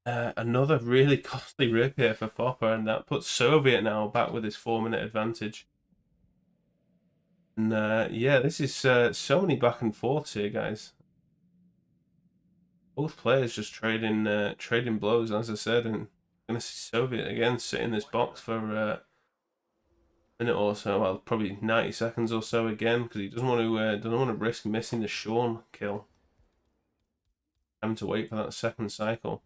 Another really costly rip here for Foppr, and that puts Soviet now back with his 4-minute advantage. And yeah, this is so many back and forths here, guys. Both players just trading blows, as I said, and I'm gonna see Soviet again sit in this box for a minute or so, well, probably 90 seconds or so again, because he doesn't want to risk missing the Sean kill. Having to wait for that second cycle.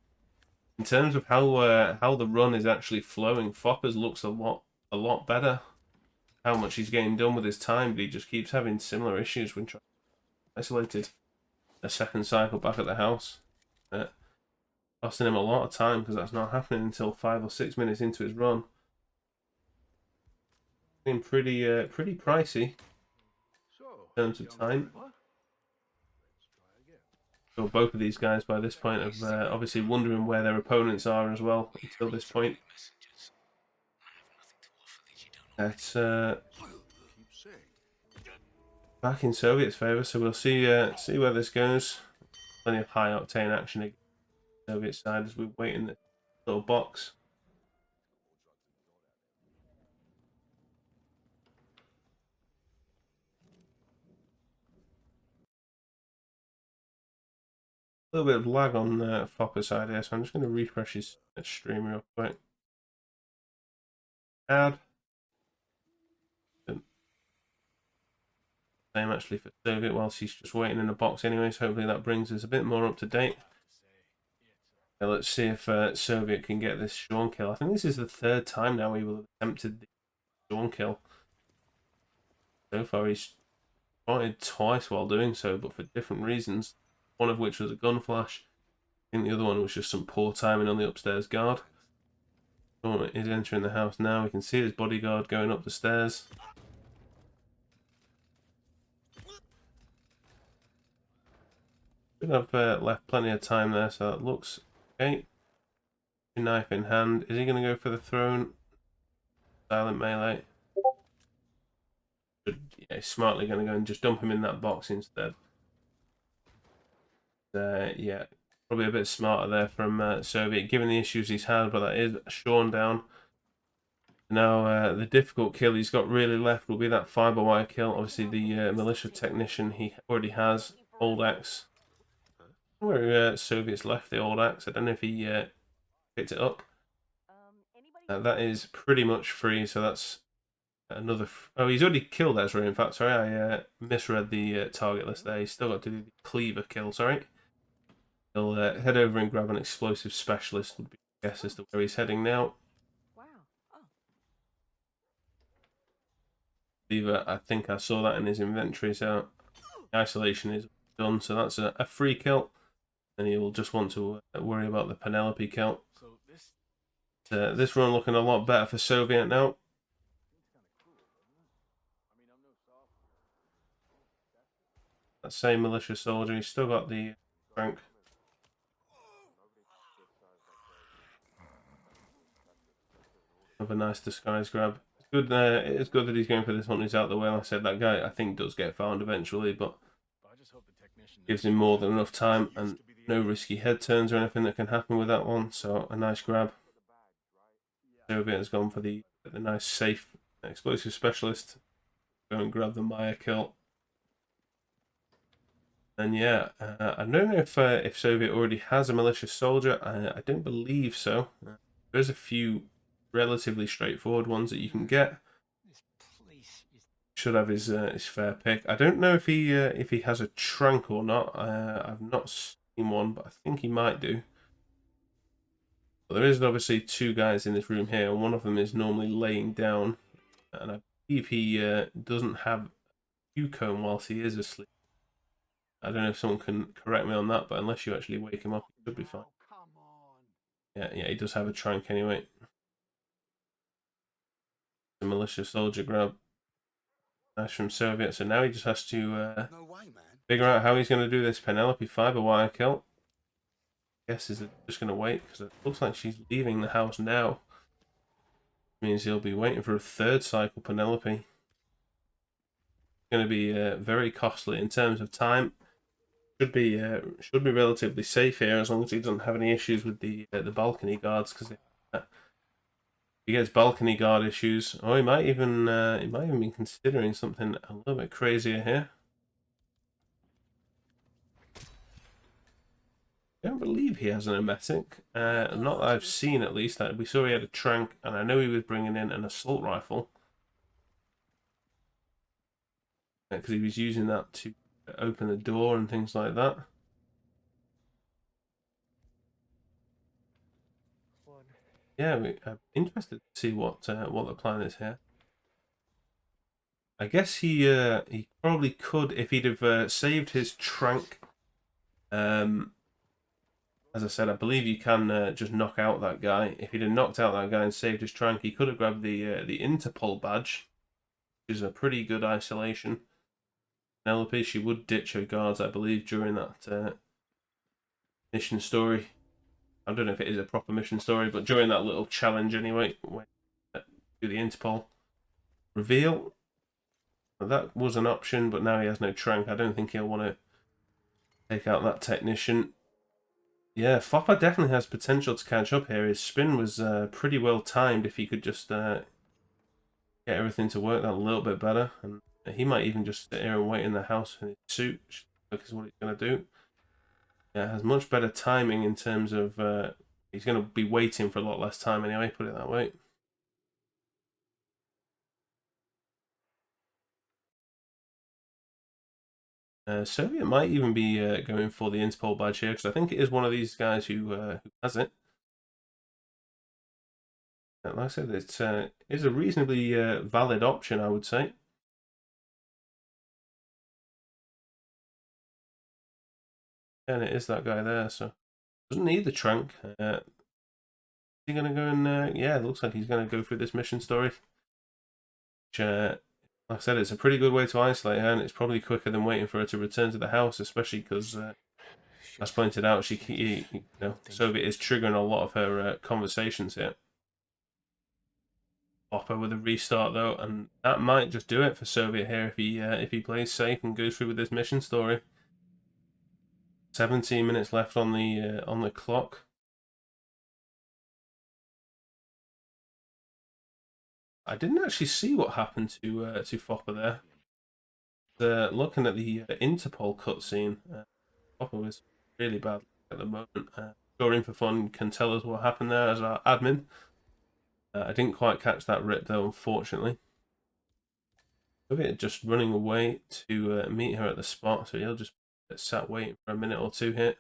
In terms of how the run is actually flowing, Foppr's looks a lot better. How much he's getting done with his time, but he just keeps having similar issues when trying to isolated a second cycle back at the house. Costing him a lot of time because that's not happening until 5 or 6 minutes into his run. Been pretty pricey in terms of time. sure both of these guys by this point have obviously wondering where their opponents are as well until this point. It's back in Soviet's favour, so we'll see where this goes. Plenty of high octane action against the Soviet side as we wait in the little box. A little bit of lag on Foppr's side here, so I'm just going to refresh his stream real quick. Add. Same actually for Soviet, whilst he's just waiting in a box anyway, so hopefully that brings us a bit more up to date. Now let's see if Soviet can get this Sean kill. I think this is the third time now he will have attempted the Sean kill. So far he's spotted twice while doing so, but for different reasons. One of which was a gun flash. I think the other one was just some poor timing on the upstairs guard. Sean is entering the house now. We can see his bodyguard going up the stairs. Should have left plenty of time there, so that looks okay. Knife in hand. Is he going to go for the throne? Silent melee. Yeah, he's smartly going to go and just dump him in that box instead. Yeah, probably a bit smarter there from Soviet, given the issues he's had, but that is Sean down. Now, the difficult kill he's got really left will be that fiber wire kill. Obviously, the militia technician he already has, Old Axe. Where Soviet's left the Old Axe. I don't know if he picked it up. That is pretty much free, so that's another... Oh, he's already killed Ezra, in fact. Sorry, I misread the target list there. He's still got to do the cleaver kill, sorry. He'll head over and grab an explosive specialist, would be a guess as to where he's heading now. Cleaver, I think I saw that in his inventory, so isolation is done, so that's a free kill. And he will just want to worry about the Penelope kill. This run looking a lot better for Soviet now. That same militia soldier, he's still got the rank. Have a nice disguise grab. It's good. It's good that he's going for this one. He's out the way. Like I said, that guy I think does get found eventually, but gives him more than enough time and no risky head turns or anything that can happen with that one. So a nice grab. Soviet has gone for the nice safe explosive specialist. Go and grab the Maya kill. And yeah, I don't know if Soviet already has a malicious soldier. I don't believe so. There's a few relatively straightforward ones that you can get. Should have his fair pick. I don't know if he has a trank or not. I've not seen one, but I think he might do. But there is obviously two guys in this room here, and one of them is normally laying down, and I believe he doesn't have Q-cone whilst he is asleep. I don't know if someone can correct me on that, but unless you actually wake him up, he should be fine. Yeah, he does have a trank anyway. The militia soldier grab. Nice from Soviet. So now he just has to figure out how he's going to do this Penelope fiber wire kill. Guess is just going to wait because it looks like she's leaving the house now. Means he'll be waiting for a third cycle Penelope. Going to be very costly in terms of time. Should be relatively safe here as long as he doesn't have any issues with the balcony guards, because if he gets balcony guard issues, oh, he might even be considering something a little bit crazier here. I don't believe he has an emetic, not that I've seen at least. We saw he had a trank, and I know he was bringing in an assault rifle because he was using that to open the door and things like that. Yeah, I'm interested to see what the plan is here. I guess he probably could, if he'd have saved his trank. As I said, I believe you can just knock out that guy. If he'd have knocked out that guy and saved his trank, he could have grabbed the Interpol badge, which is a pretty good isolation. Penelope, she would ditch her guards, I believe, during that mission story. I don't know if it is a proper mission story, but during that little challenge anyway, when do the Interpol reveal, that was an option, but now he has no trank. I don't think he'll want to take out that technician. Yeah, Foppr definitely has potential to catch up here. His spin was pretty well timed if he could just get everything to work that a little bit better. And he might even just sit here and wait in the house in his suit, which is what he's going to do. Yeah, it has much better timing in terms of he's going to be waiting for a lot less time anyway, put it that way. Soviet might even be going for the Interpol badge here, because I think it is one of these guys who has it. Like I said, it is a reasonably valid option, I would say. And it is that guy there, so doesn't need the trunk. Is he going to go and... yeah, it looks like he's going to go through this mission story. Which, like I said, it's a pretty good way to isolate her, and it's probably quicker than waiting for her to return to the house, especially because, as pointed out, Soviet is triggering a lot of her conversations here. Foppr with a restart though, and that might just do it for Soviet here if he plays safe and goes through with this mission story. 17 minutes left on the clock. I didn't actually see what happened to Foppr there. Looking at the Interpol cutscene, Foppr was really bad at the moment. Sure, Infofun can tell us what happened there as our admin. I didn't quite catch that rip though, unfortunately. Soviet just running away to meet her at the spot, so he'll just sat waiting for a minute or two here.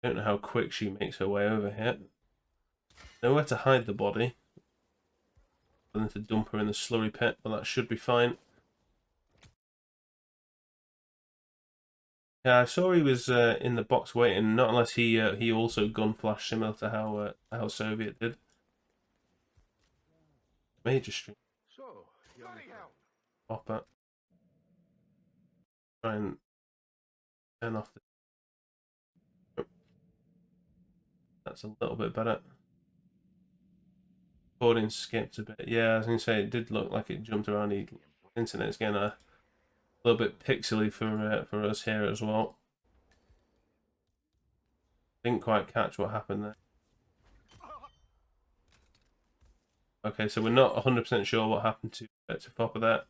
Don't know how quick she makes her way over here. Nowhere to hide the body. Than to dump her in the slurry pit, but that should be fine. Yeah, I saw he was in the box waiting. Not unless he also gun flashed similar to how Soviet did. Major stream. Foppr. Try and turn off the... That's a little bit better. Recording skipped a bit. Yeah, I was going to say, it did look like it jumped around. The internet's getting a little bit pixely for us here as well. Didn't quite catch what happened there. Okay, so we're not 100% sure what happened to Foppr there.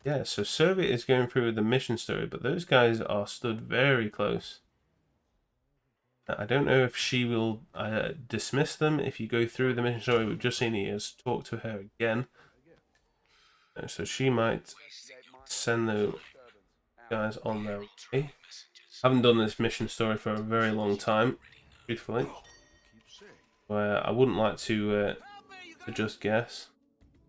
Yeah, so Soviet is going through with the mission story, but those guys are stood very close. I don't know if she will dismiss them if you go through the mission story. We've just seen he has talked to her again. So she might send the guys on their way. Haven't done this mission story for a very long time, truthfully. Where I wouldn't like to just guess.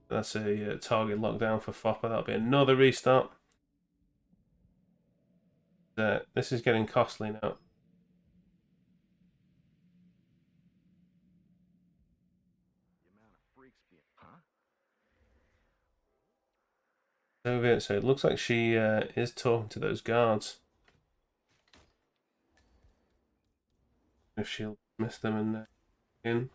That's a target lockdown for Foppr. That'll be another restart. This is getting costly now. Soviet, so it looks like she is talking to those guards. If she'll miss them and in.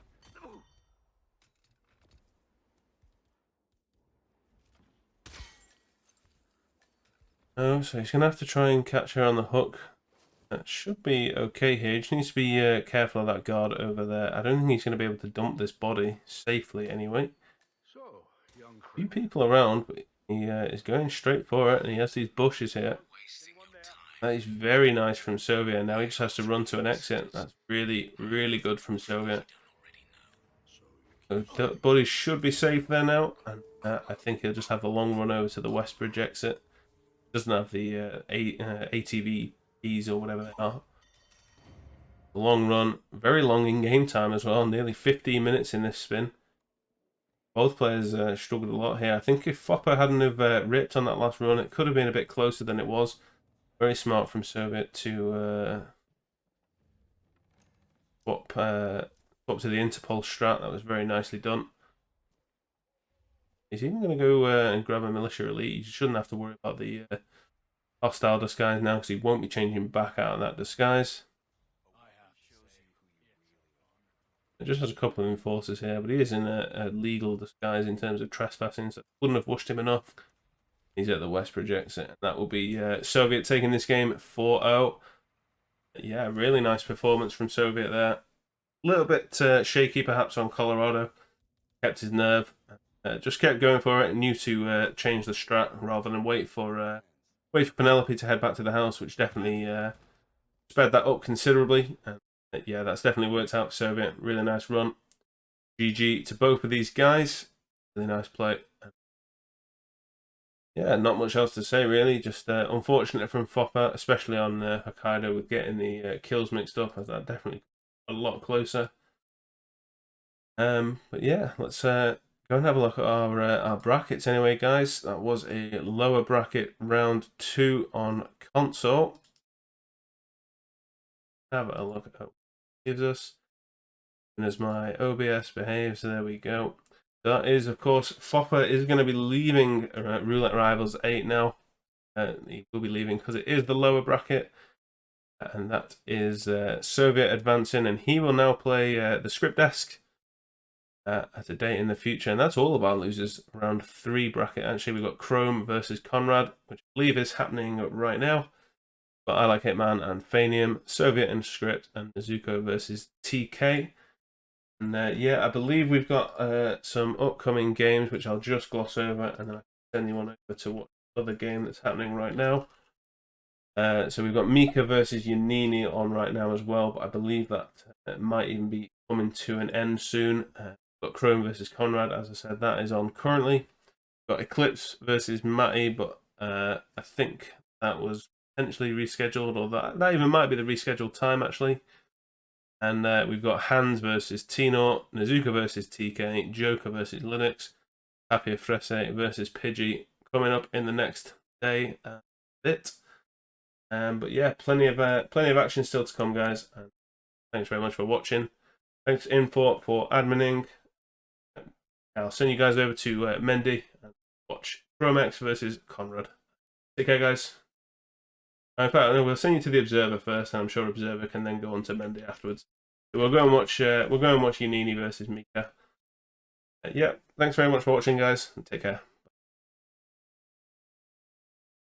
Oh, so he's going to have to try and catch her on the hook. That should be okay here. He just needs to be careful of that guard over there. I don't think he's going to be able to dump this body safely anyway. A few people around, but he is going straight for it, and he has these bushes here. That is very nice from Soviet. Now he just has to run to an exit. That's really, really good from Soviet. So the body should be safe there now, and I think he'll just have a long run over to the Westbridge exit. Doesn't have the ATV keys or whatever they are. Long run, very long in-game time as well, nearly 15 minutes in this spin. Both players struggled a lot here. I think if Foppr hadn't have ripped on that last run, it could have been a bit closer than it was. Very smart from Soviet to swap to the Interpol strat. That was very nicely done. He's even going to go and grab a militia elite. You shouldn't have to worry about the hostile disguise now because he won't be changing back out of that disguise. It just has a couple of enforcers here, but he is in a legal disguise in terms of trespassing, so wouldn't have washed him enough. He's at the West projects it, and that will be Soviet taking this game 4-0. Yeah, really nice performance from Soviet there. A little bit shaky perhaps on Colorado. Kept his nerve. Just kept going for it and knew to change the strat rather than wait for Penelope to head back to the house, which definitely sped that up considerably. And yeah, that's definitely worked out for Soviet. Really nice run. GG to both of these guys. Really nice play. Yeah, not much else to say really. Just unfortunate from Foppr, especially on Hokkaido with getting the kills mixed up, as that definitely a lot closer. But yeah, let's go and have a look at our brackets anyway, guys. That was a lower bracket round 2 on console. Have a look at what it gives us. And as my OBS behaves, there we go. So that is, of course, Foppr is going to be leaving Roulette Rivals 8 now. He will be leaving because it is the lower bracket. And that is Soviet advancing, and he will now play the script desk at a date in the future. And that's all of our losers. Round 3 bracket. Actually, we've got Chrome versus Conrad, which I believe is happening right now. But I Like Hitman and Fanium, Soviet and Script, and Nezuko versus TK. And yeah, I believe we've got some upcoming games, which I'll just gloss over, and then I can send you on over to what other game that's happening right now. So we've got Mika versus Yanini on right now as well, but I believe that might even be coming to an end soon. We've got Chrome versus Conrad, as I said, that is on currently. We've got Eclipse versus Matty, but I think that was potentially rescheduled, or that even might be the rescheduled time actually. And we've got Hans versus Tino, Nezuka versus TK, Joker versus Linux, Happy Frese versus Pidgey coming up in the next day and bit. But yeah, plenty of action still to come, guys. And thanks very much for watching. Thanks Info for adminning. I'll send you guys over to Mendy and watch Chromex versus Conrad. Take care, guys. In fact, we'll send you to the Observer first, and I'm sure Observer can then go on to Mendy afterwards. So we'll go and watch Yanini versus Mika. Yeah, thanks very much for watching, guys, and take care.